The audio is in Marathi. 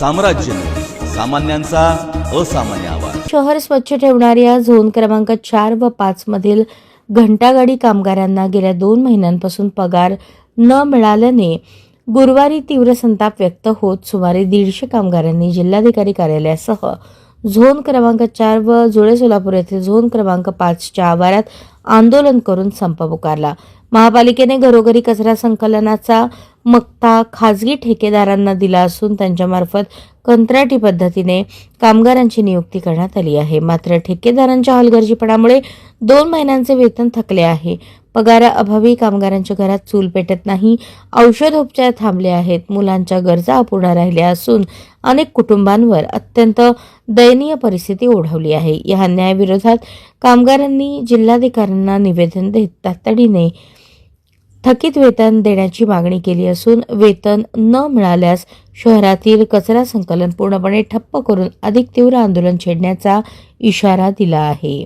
साम्राज्य न्यूज, सामान्यांचा असामान्य आवाज। शहर स्वच्छ ठेवणाऱ्या झोन क्रमांक 4 व 5 मधील घंटागाडी कामगारांना गेल्या 2 महिन्यांपासून पगार न मिळाल्याने गुरुवारी तीव्र संताप व्यक्त होत सुमारे 150 कामगारांनी जिल्हाधिकारी कार्यालयासह झोन क्रमांक 4 व जुळे सोलापूर येथील झोन क्रमांक 5 च्या आवारात आंदोलन करून संप पुकारला। महापालिकेने घरोघरी कचरा संकलनाचा मक्ता खाजगी ठेकेदारांना दिला असून त्यांच्यामार्फत कंत्राटी पद्धतीने कामगारांची नियुक्ती करण्यात आली आहे। मात्र ठेकेदारांच्या हलगर्जीपणामुळे 2 महिन्यांचे वेतन थकले आहे। पगाराअभावी कामगारांच्या घरात चूल पेटत नाही, औषधोपचार थांबले आहेत, मुलांच्या गरजा अपूर्ण राहिल्या असून अनेक कुटुंबांवर अत्यंत दयनीय परिस्थिती ओढवली आहे। या अन्यायाविरोधात कामगारांनी जिल्हाधिकाऱ्यांना निवेदन देत तातडीने थकीत वेतन देण्याची मागणी केली असून वेतन न मिळाल्यास शहरातील कचरा संकलन पूर्णपणे ठप्प करून अधिक तीव्र आंदोलन छेडण्याचा इशारा दिला आहे।